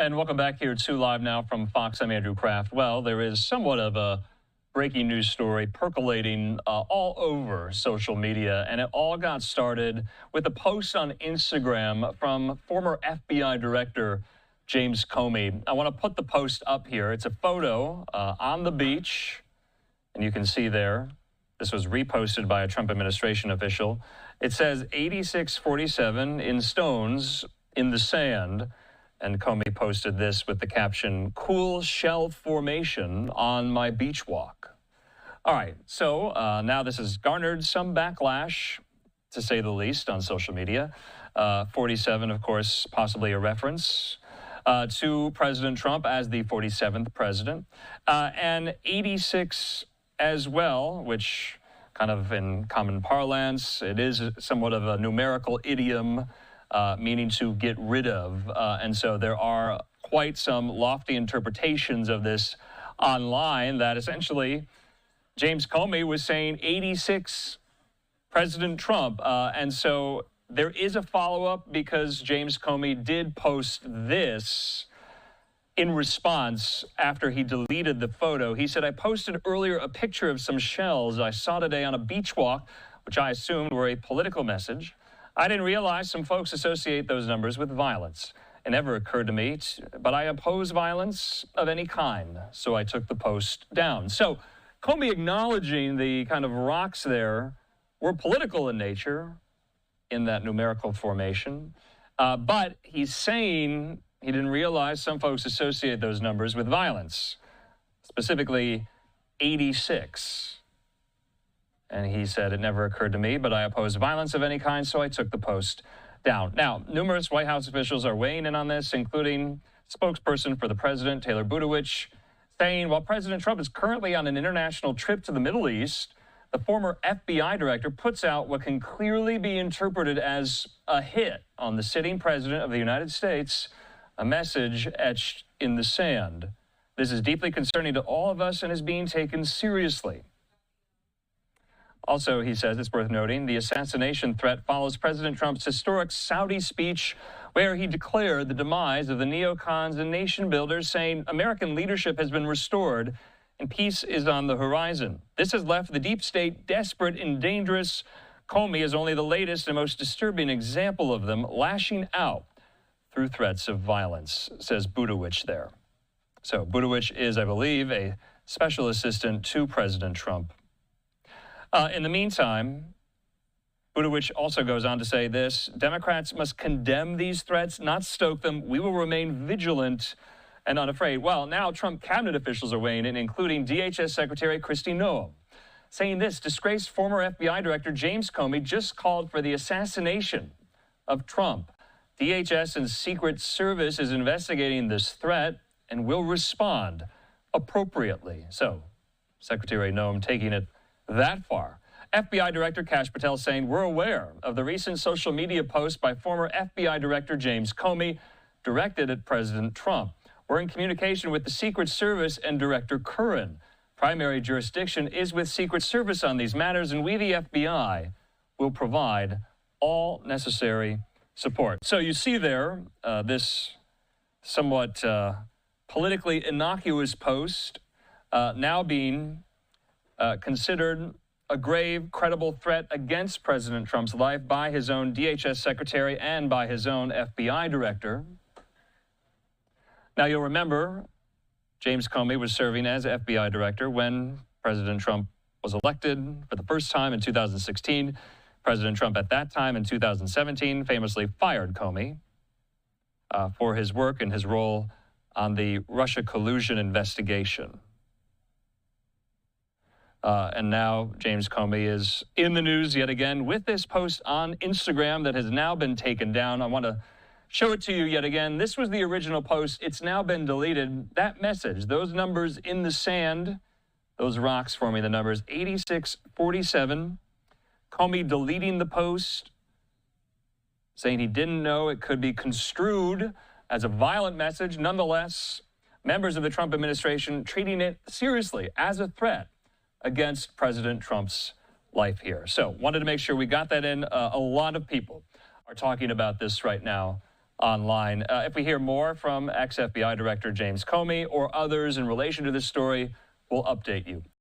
And welcome back here to Live Now from Fox. I'm Andrew Kraft. Well, there is somewhat of a breaking news story percolating all over social media, and it all got started with a post on Instagram from former FBI Director James Comey. I want to put the post up here. It's a photo on the beach, and you can see there. This was reposted by a Trump administration official. It says 8647 in stones in the sand. And Comey posted this with the caption, "Cool shell formation on my beach walk." All right, so now this has garnered some backlash, to say the least, on social media. 47, of course, possibly a reference to President Trump as the 47th president. And 86 as well, which kind of in common parlance, it is somewhat of a numerical idiom, meaning to get rid of. And so there are quite some lofty interpretations of this online that essentially James Comey was saying 86 President Trump. And so there is a follow-up because James Comey did post this in response after he deleted the photo. He said, "I posted earlier a picture of some shells I saw today on a beach walk, which I assumed were a political message. I didn't realize some folks associate those numbers with violence. It never occurred to me, but I oppose violence of any kind, so I took the post down." So Comey acknowledging the kind of rocks there were political in nature in that numerical formation, but he's saying he didn't realize some folks associate those numbers with violence, specifically 86. And he said, "It never occurred to me, but I oppose violence of any kind, so I took the post down." Now, numerous White House officials are weighing in on this, including spokesperson for the president, Taylor Buttigieg, saying while President Trump is currently on an international trip to the Middle East, the former FBI director puts out what can clearly be interpreted as a hit on the sitting president of the United States, a message etched in the sand. "This is deeply concerning to all of us and is being taken seriously." Also, he says, it's worth noting, the assassination threat follows President Trump's historic Saudi speech where he declared the demise of the neocons and nation builders, saying American leadership has been restored and peace is on the horizon. This has left the deep state desperate and dangerous. Comey is only the latest and most disturbing example of them, lashing out through threats of violence, says Buttigieg there. So Buttigieg is, I believe, a special assistant to President Trump. In the meantime, Buttigieg also goes on to say this: Democrats must condemn these threats, not stoke them. We will remain vigilant and unafraid. Well, now Trump cabinet officials are weighing in, including DHS Secretary Kristi Noem, saying this: disgraced former FBI Director James Comey just called for the assassination of Trump. DHS and Secret Service is investigating this threat and will respond appropriately. So, Secretary Noem taking it that far. FBI Director Kash Patel saying, "We're aware of the recent social media post by former FBI Director James Comey directed at President Trump. We're in communication with the Secret Service and Director Curran. Primary jurisdiction is with Secret Service on these matters, and we, the FBI, will provide all necessary support." So you see there this somewhat politically innocuous post now being considered a grave, credible threat against President Trump's life by his own DHS secretary and by his own FBI director. Now, you'll remember James Comey was serving as FBI director when President Trump was elected for the first time in 2016. President Trump at that time in 2017 famously fired Comey for his work and his role on the Russia collusion investigation. And now James Comey is in the news yet again with this post on Instagram that has now been taken down. I want to show it to you yet again. This was the original post. It's now been deleted. That message, those numbers in the sand, those rocks forming the numbers, 8647. Comey deleting the post, saying he didn't know it could be construed as a violent message. Nonetheless, members of the Trump administration treating it seriously as a threat against President Trump's life here. So wanted to make sure we got that in. A lot of people are talking about this right now online. If we hear more from ex-FBI Director James Comey or others in relation to this story, we'll update you.